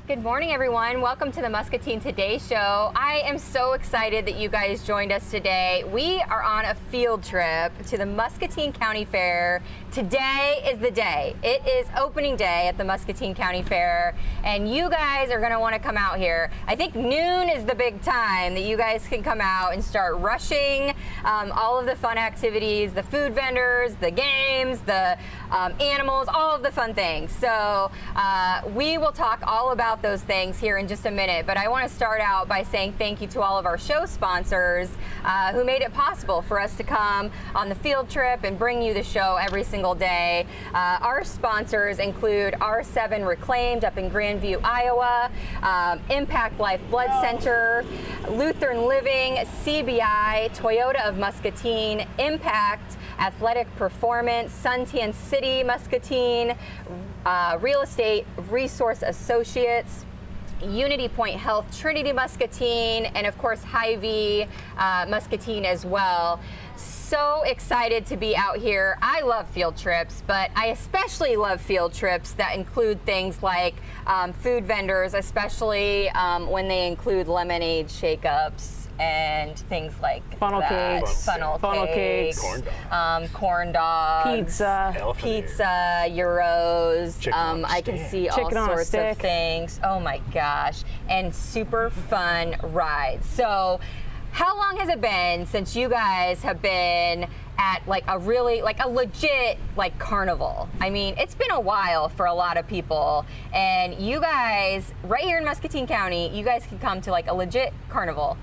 Good morning, everyone. Welcome to the Muscatine Today Show. I am so excited that you guys joined us today. We are on a field trip to the Muscatine County Fair. Today is the day. It is opening day at the Muscatine County Fair, and you guys are going to want to come out here. I think noon is the big time that you guys can come out and start rushing all of the fun activities, the food vendors, the games, the animals, all of the fun things. So we will talk all about those things here in just a minute, but I want to start out by saying thank you to all of our show sponsors who made it possible for us to come on the field trip and bring you the show every single day. Our sponsors include R7 Reclaimed up in Grandview, Iowa, Impact Life Blood Center, Lutheran Living, CBI, Toyota of Muscatine, Impact Athletic Performance, Suntan City Muscatine, Real Estate Resource Associates, Unity Point Health, Trinity Muscatine, and of course Hy-Vee Muscatine as well. So excited to be out here. I love field trips, but I especially love field trips that include things like food vendors, especially when they include lemonade shake-ups and things like funnel cakes, corn dogs, pizza, gyros. I can see all sorts of things. Oh my gosh, and super fun rides. So how long has it been since you guys have been at a legit carnival? I mean, it's been a while for a lot of people, and you guys right here in Muscatine County, you guys can come to a legit carnival.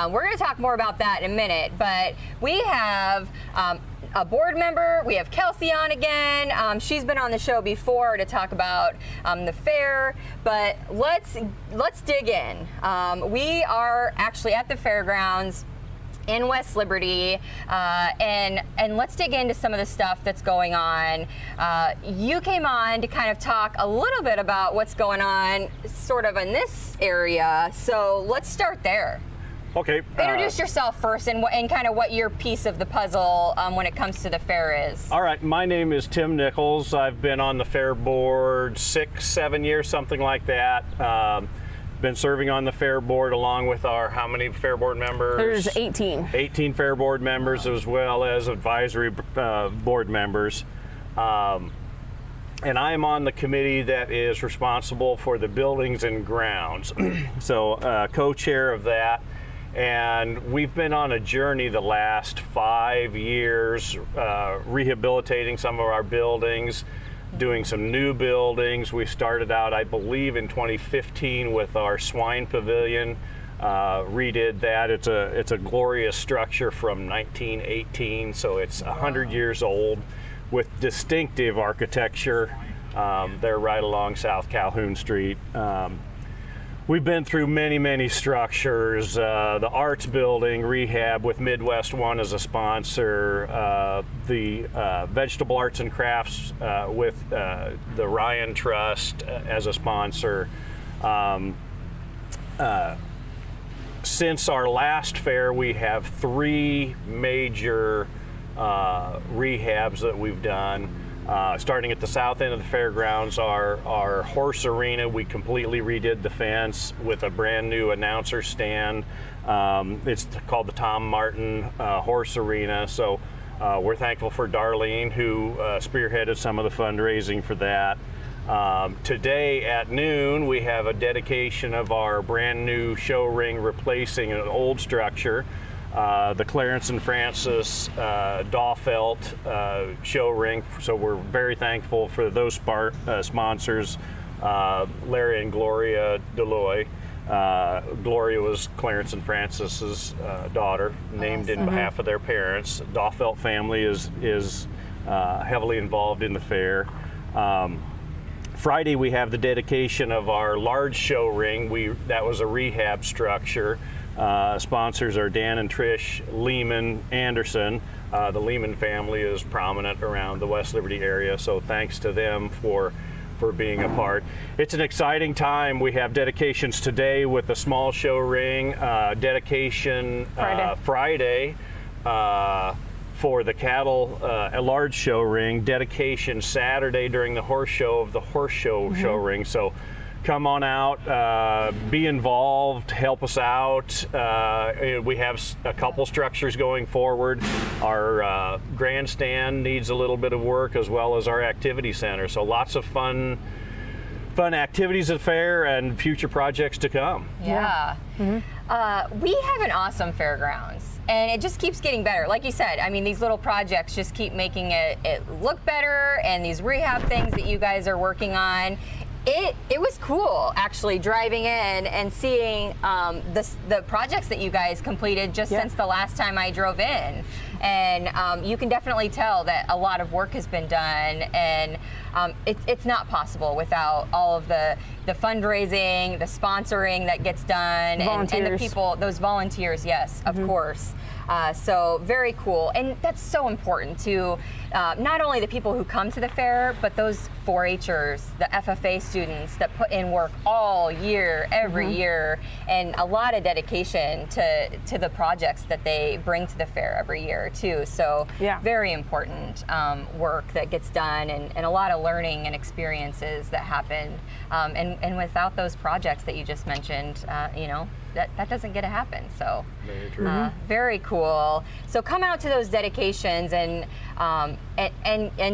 We're going to talk more about that in a minute, but we have a board member. We have Kelsey on again. She's been on the show before to talk about the fair, but let's dig in. We are actually at the fairgrounds in West Liberty, and let's dig into some of the stuff that's going on. You came on to kind of talk a little bit about what's going on sort of in this area, so let's start there. Okay. Introduce yourself first and kind of what your piece of the puzzle when it comes to the fair is. All right, my name is Tim Nichols. I've been on the fair board 6-7 years, something like that. Been serving on the fair board along with our, how many fair board members? There's 18. 18 fair board members, as well as advisory board members. And I'm on the committee that is responsible for the buildings and grounds. So co-chair of that. And we've been on a journey the last 5 years, rehabilitating some of our buildings, doing some new buildings. We started out, I believe, in 2015 with our swine pavilion, redid that. It's a glorious structure from 1918, so it's 100 years old with distinctive architecture. They're right along South Calhoun Street. We've been through many structures. The arts building rehab with Midwest One as a sponsor, the vegetable arts and crafts with the Ryan Trust as a sponsor. Since our last fair, we have 3 major rehabs that we've done. Starting at the south end of the fairgrounds, our horse arena, we completely redid the fence with a brand new announcer stand. It's called the Tom Martin Horse Arena. So we're thankful for Darlene, who spearheaded some of the fundraising for that. Today at noon, we have a dedication of our brand new show ring replacing an old structure. The Clarence and Francis Dawfelt show ring. So we're very thankful for those sponsors, Larry and Gloria Deloy. Gloria was Clarence and Francis's daughter, named in behalf of their parents. Dawfelt family is heavily involved in the fair. Friday we have the dedication of our large show ring. That was a rehab structure. Sponsors are Dan and Trish Lehman Anderson. The Lehman family is prominent around the West Liberty area, so thanks to them for being a part. It's an exciting time. We have dedications today with the small show ring, dedication Friday for the cattle, a large show ring, dedication Saturday during the horse show of the horse show show ring. So come on out, be involved, help us out. We have a couple structures going forward. Our grandstand needs a little bit of work, as well as our activity center. So lots of fun activities at the fair and future projects to come. Yeah. We have an awesome fairgrounds. And it just keeps getting better. Like you said, I mean, these little projects just keep making it look better, and these rehab things that you guys are working on. It was cool, actually, driving in and seeing the projects that you guys completed just since the last time I drove in. And you can definitely tell that a lot of work has been done, and it's not possible without all of the fundraising, the sponsoring that gets done, and the people, those volunteers, yes, of course. So very cool, and that's so important to not only the people who come to the fair, but those 4-Hers, the FFA students that put in work all year, every year, and a lot of dedication to the projects that they bring to the fair every year too. So very important work that gets done, and a lot of learning and experiences that happen. And without those projects that you just mentioned, you know, that doesn't get to happen. So very true. Very cool. So come out to those dedications and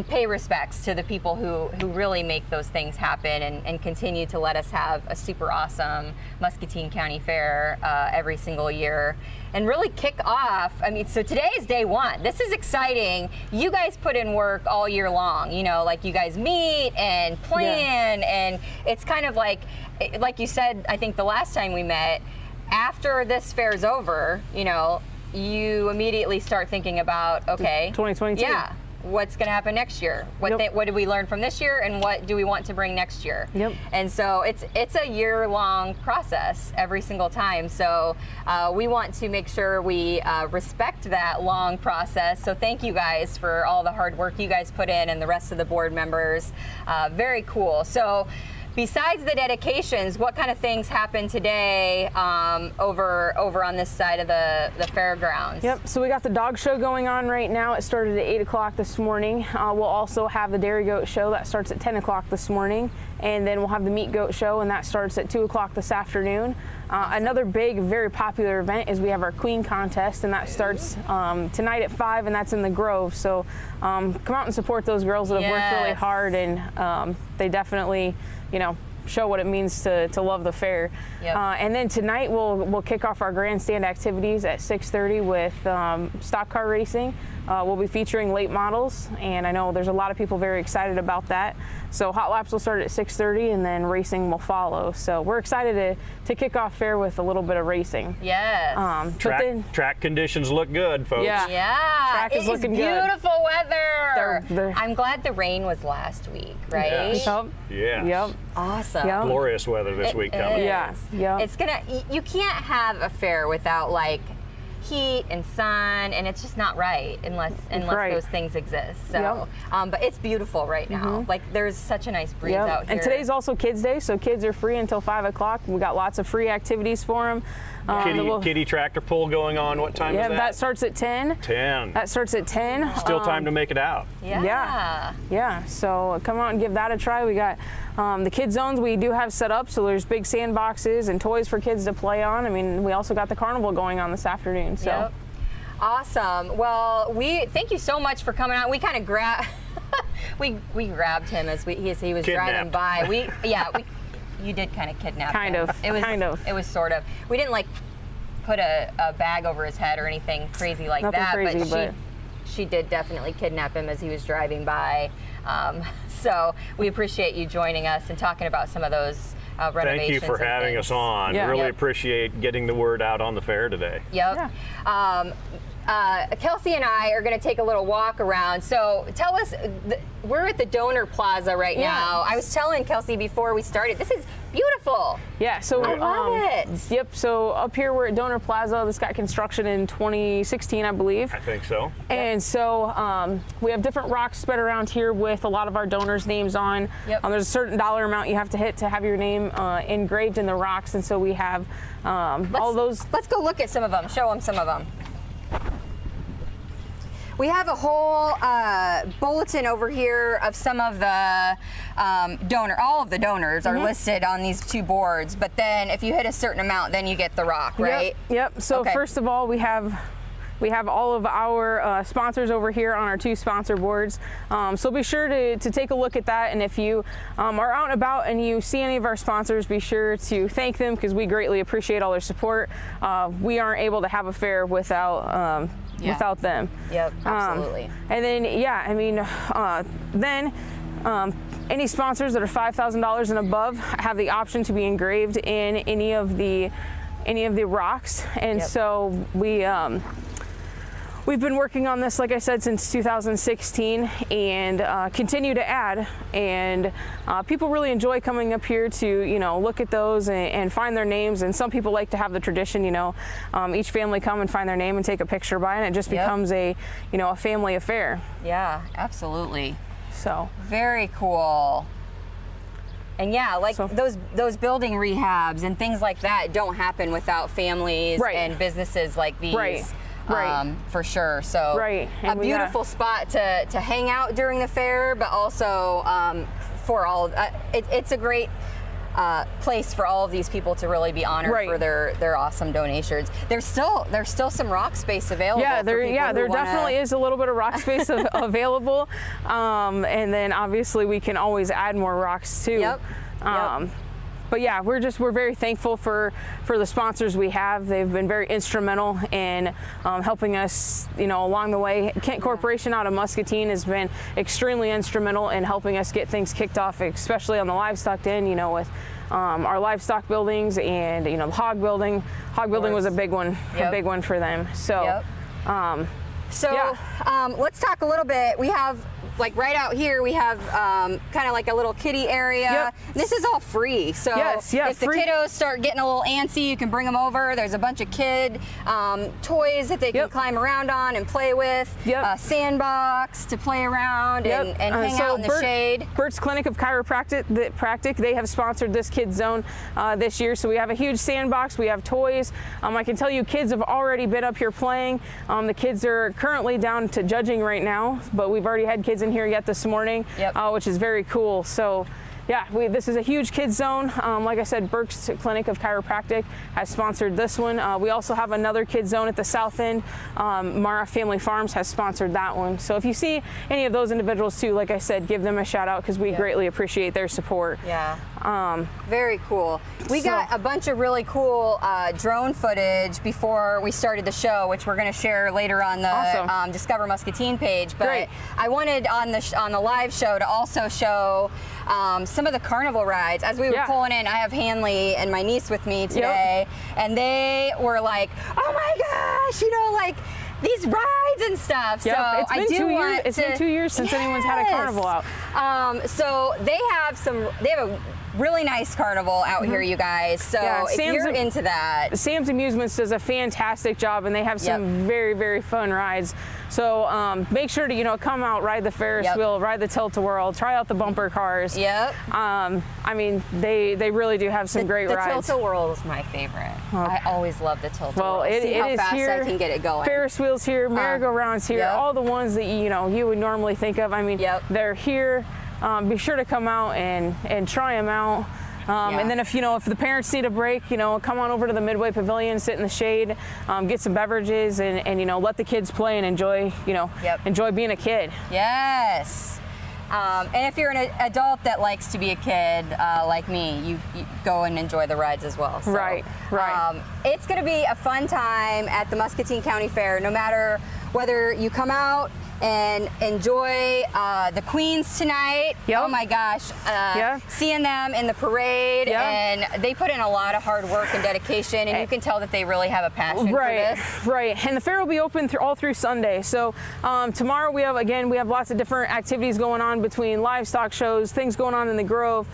pay respects to the people who really make those things happen, and continue to let us have a super awesome Muscatine County Fair every single year. And really kick off, I mean, so today is day one. This is exciting. You guys put in work all year long, you know, like you guys meet and plan, and it's kind of like you said, I think the last time we met, after this fair's over, you know, you immediately start thinking about, okay, 2022. Yeah, what's going to happen next year? What did we learn from this year, and what do we want to bring next year? And so it's a year-long process every single time. So we want to make sure we respect that long process. So thank you guys for all the hard work you guys put in, and the rest of the board members. Very cool. So besides the dedications, what kind of things happen today over on this side of the fairgrounds? Yep, so we got the dog show going on right now. It started at 8 o'clock this morning. We'll also have the dairy goat show that starts at 10 o'clock this morning. And then we'll have the meat goat show, and that starts at 2 o'clock this afternoon. Another big, very popular event is we have our queen contest, and that starts tonight at 5, and that's in the Grove. So come out and support those girls that have worked really hard, and they definitely, you know, show what it means to love the fair. And then tonight we'll kick off our grandstand activities at 6:30 with stock car racing. We'll be featuring late models, and I know there's a lot of people very excited about that. So hot laps will start at 6:30, and then racing will follow. So we're excited to kick off fair with a little bit of racing. Yes. Track conditions look good, folks. Track is looking good. Beautiful weather. I'm glad the rain was last week, right? Yes. Awesome. Glorious weather this week coming. It's you can't have a fair without like heat and sun, and it's just not right unless those things exist. So, but it's beautiful right now. Like there's such a nice breeze out here. And today's also Kids Day, so kids are free until 5 o'clock. We got lots of free activities for them. Kitty tractor pull going on. What time is that? That starts at 10. 10. That starts at 10. Still time to make it out. Yeah. So come out and give that a try. We got the kids zones we do have set up, so there's big sandboxes and toys for kids to play on. I mean, we also got the carnival going on this afternoon. So. Awesome. Well, we thank you so much for coming out. We kind of we grabbed him as he was driving by. You did kind of kidnap him. It was sort of. We didn't like put a bag over his head or anything crazy like that, but she did definitely kidnap him as he was driving by. So we appreciate you joining us and talking about some of those renovations. Thank you for having us on. Really appreciate getting the word out on the fair today. Kelsey and I are going to take a little walk around. So tell us, we're at the Donor Plaza right now. I was telling Kelsey before we started, this is beautiful. So I love it. Yep, so up here we're at Donor Plaza. This got construction in 2016, I believe. I think so. And so we have different rocks spread around here with a lot of our donors' names on. There's a certain dollar amount you have to hit to have your name engraved in the rocks, and so we have all those. Let's go look at some of them. Show them some of them. we have a whole bulletin over here of some of the all of the donors are listed on these 2 boards, but then if you hit a certain amount, then you get the rock, right? Yep. So first of all, we have all of our sponsors over here on our 2 sponsor boards. So be sure to take a look at that. And if you are out and about and you see any of our sponsors, be sure to thank them, because we greatly appreciate all their support. We aren't able to have a fair without them. Yep, absolutely. And then, any sponsors that are $5,000 and above have the option to be engraved in any of the rocks. And so we've been working on this, like I said, since 2016, and continue to add. And people really enjoy coming up here to, look at those and find their names. And some people like to have the tradition, each family come and find their name and take a picture by it. And it just becomes a family affair. Yeah, absolutely. So very cool. And yeah, like those building rehabs and things like that don't happen without families and businesses like these. Right. For sure. So a beautiful spot to hang out during the fair, but also for all it's a great place for all of these people to really be honored for their awesome donations. There's still some rock space available. Yeah, there definitely is a little bit of rock space available, and then obviously we can always add more rocks too. Yep. But yeah, we're very thankful for the sponsors we have. They've been very instrumental in helping us, along the way. Kent Corporation out of Muscatine has been extremely instrumental in helping us get things kicked off, especially on the livestock end, with our livestock buildings and, the hog building. Hog building was a big one for them. So, let's talk a little bit. We have, like right out here, we have kind of like a little kiddie area. This is all free. So if the kiddos start getting a little antsy, you can bring them over. There's a bunch of kid toys that they can climb around on and play with. Sandbox to play around and hang out in the shade. Bert's Clinic of Chiropractic, they have sponsored this kids zone this year. So we have a huge sandbox. We have toys. I can tell you, kids have already been up here playing. The kids are currently down to judging right now, but we've already had kids in here yet this morning, which is very cool. So yeah, this is a huge kids zone. Like I said, Burke's Clinic of Chiropractic has sponsored this one. We also have another kids zone at the south end. Mara Family Farms has sponsored that one. So if you see any of those individuals too, like I said, give them a shout out, because we greatly appreciate their support. Very cool. We got a bunch of really cool drone footage before we started the show, which we're going to share later on the Discover Muscatine page. But I wanted on the live show to also show some of the carnival rides. As we were pulling in, I have Hanley and my niece with me today, and they were like, "Oh my gosh, like these rides and stuff." So it's been 2 years since anyone's had a carnival out. So they have a really nice carnival out here, you guys. So if you're into that, Sam's Amusements does a fantastic job, and they have some very, very fun rides. So make sure to come out, ride the Ferris wheel, ride the Tilt-A-Whirl, try out the bumper cars. I mean, they really do have some great rides. The Tilt-A-Whirl is my favorite. I always love the Tilt-A-Whirl. Well, it how is fast here. I can get it going. Ferris wheels here, merry-go-rounds here, all the ones that you would normally think of. I mean, they're here. Be sure to come out and try them out. And then if the parents need a break, come on over to the Midway Pavilion, sit in the shade, get some beverages, and let the kids play and enjoy enjoy being a kid. Yes. And if you're an adult that likes to be a kid like me, you go and enjoy the rides as well. So, right. It's going to be a fun time at the Muscatine County Fair, no matter whether you come out and enjoy the Queens tonight. Oh my gosh, seeing them in the parade, and they put in a lot of hard work and dedication, and you can tell that they really have a passion for this. Right, and the fair will be open all through Sunday. So tomorrow we have lots of different activities going on between livestock shows, things going on in the Grove.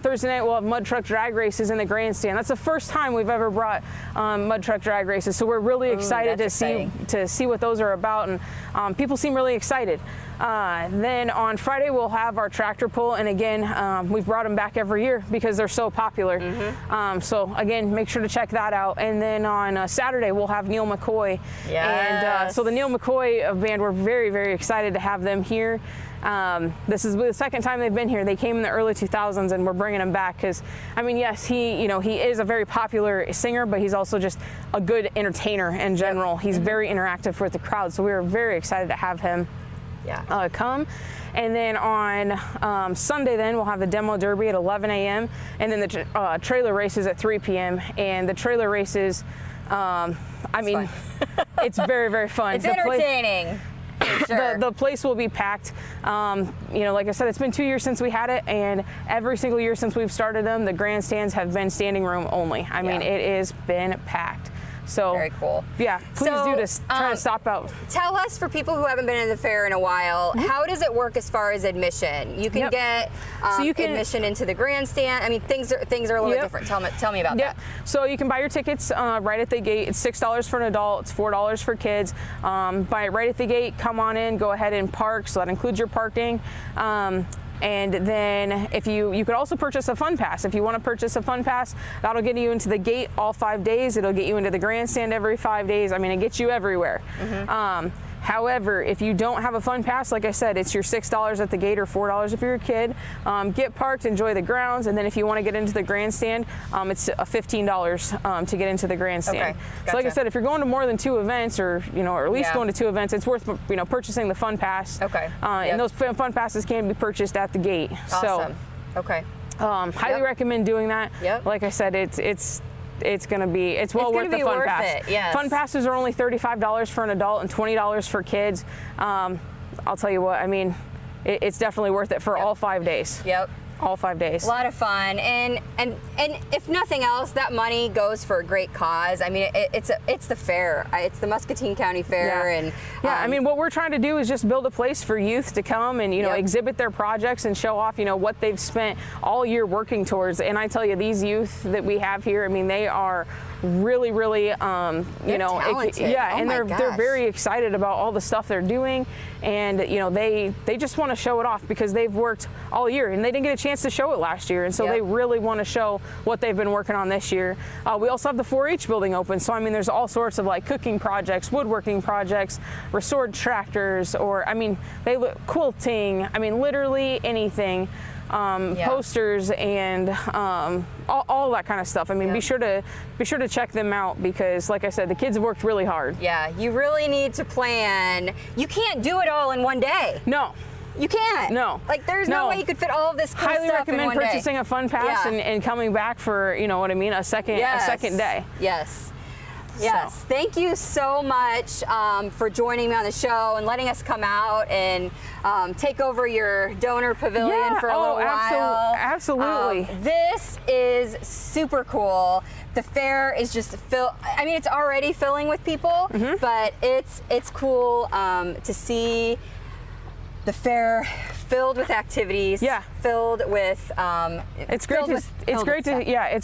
Thursday night we'll have mud truck drag races in the grandstand. That's the first time we've ever brought mud truck drag races, so we're really excited to see what those are about, and people seem really excited. Then on Friday we'll have our tractor pull, and again, we've brought them back every year because they're so popular. So again, make sure to check that out. And then on Saturday we'll have Neil McCoy. And so the Neil McCoy band, we're very, very excited to have them here. This is the second time they've been here. They came in the early 2000s, and we're bringing them back because, I mean, yes, he is a very popular singer, but he's also just a good entertainer in general. He's very interactive with the crowd, so we were very excited to have him come. And then on Sunday, then we'll have the demo derby at 11 a.m. and then the trailer races at 3 p.m. And the trailer races, I mean, it's very, very fun. It's entertaining. Sure. The place will be packed. Like I said, it's been 2 years since we had it, and every single year since we've started them, the grandstands have been standing room only. I mean, it has been packed. So very cool. Yeah, please do try to stop out. Tell us, for people who haven't been in the fair in a while, how does it work as far as admission? You can get admission into the grandstand. I mean, things are a little bit different. Tell me about that. So you can buy your tickets right at the gate. It's $6 for an adult. It's $4 for kids. Buy it right at the gate. Come on in. Go ahead and park. So that includes your parking. And then if you could also purchase a fun pass. If you want to purchase a fun pass, that'll get you into the gate all 5 days. It'll get you into the grandstand every 5 days. I mean, it gets you everywhere. However, if you don't have a fun pass, like I said, it's your $6 at the gate or $4 if you're a kid. Get parked, enjoy the grounds, and then if you want to get into the grandstand, it's $15 to get into the grandstand. Okay, gotcha. So like I said, if you're going to more than 2 events, or at least going to 2 events, it's worth purchasing the fun pass. Okay. And those fun passes can be purchased at the gate. Awesome. So, okay. Highly recommend doing that. Like I said, it's well worth the fun pass. Yes. Fun passes are only $35 for an adult and $20 for kids. I'll tell you what, I mean, it's definitely worth it for all 5 days. All 5 days. A lot of fun, and if nothing else, that money goes for a great cause. I mean, it's the fair. It's the Muscatine County Fair, and I mean, what we're trying to do is just build a place for youth to come and exhibit their projects and show off what they've spent all year working towards. And I tell you, these youth that we have here, I mean, they are really, really, talented. And they're very excited about all the stuff they're doing, and they just want to show it off because they've worked all year and they didn't get a chance to show it last year, and so they really want to show what they've been working on this year. We also have the 4-H building open, so I mean, there's all sorts of like cooking projects, woodworking projects, restored tractors, or I mean, quilting. I mean, literally anything. Posters and all that kind of stuff. I mean, be sure to check them out because, like I said, the kids have worked really hard. Yeah, you really need to plan. You can't do it all in one day. No. You can't. No. Like, there's no way you could fit all of this cool Highly stuff in one day. recommend purchasing a fun pass and coming back for, what I mean, a second day. Yes. Yes, thank you so much for joining me on the show and letting us come out and take over your donor pavilion for a little while. Absolutely. This is super cool. The fair is just I mean, it's already filling with people, but it's cool to see the fair filled with activities, filled with it's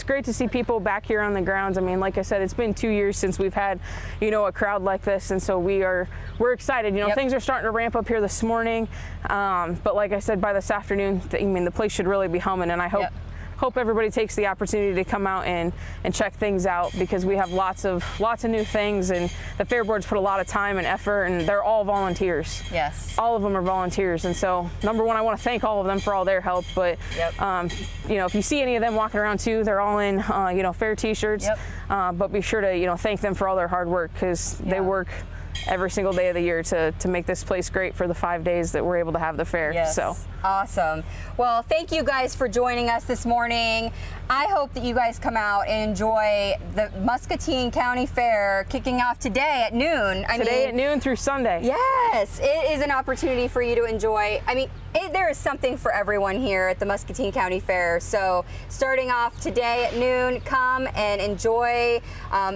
great to see people back here on the grounds. I mean, like I said, it's been 2 years since we've had a crowd like this, and so we're excited. Things are starting to ramp up here this morning, but like I said, by this afternoon, I mean, the place should really be humming, and I hope everybody takes the opportunity to come out and check things out because we have lots of new things, and the Fair Board's put a lot of time and effort, and they're all volunteers. Yes. All of them are volunteers, and so number one, I want to thank all of them for all their help, but if you see any of them walking around too, they're all in fair t-shirts, but be sure to thank them for all their hard work because they work every single day of the year to make this place great for the 5 days that we're able to have the fair. Yes. So awesome. Well, thank you guys for joining us this morning. I hope that you guys come out and enjoy the Muscatine County Fair kicking off today at noon. Today at noon through Sunday. Yes, it is an opportunity for you to enjoy. I mean, there is something for everyone here at the Muscatine County Fair. So starting off today at noon, come and enjoy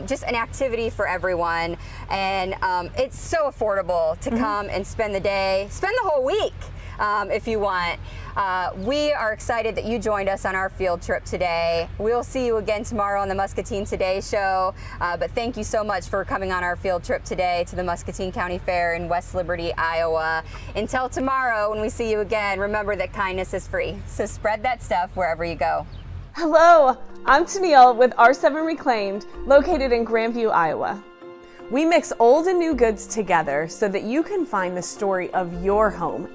just an activity for everyone. And it's so affordable to come and spend the day, spend the whole week if you want. We are excited that you joined us on our field trip today. We'll see you again tomorrow on the Muscatine Today Show, but thank you so much for coming on our field trip today to the Muscatine County Fair in West Liberty, Iowa. Until tomorrow, when we see you again, remember that kindness is free, so spread that stuff wherever you go. Hello, I'm Tennille with R7 Reclaimed, located in Grandview, Iowa. We mix old and new goods together so that you can find the story of your home.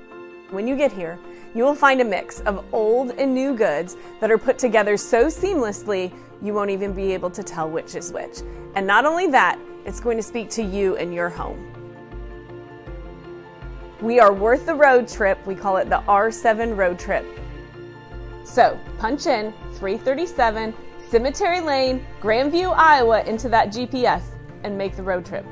When you get here, you will find a mix of old and new goods that are put together so seamlessly you won't even be able to tell which is which. And not only that, it's going to speak to you and your home. We are worth the road trip. We call it the R7 Road Trip. So punch in 337 Cemetery Lane, Grandview, Iowa into that GPS and make the road trip.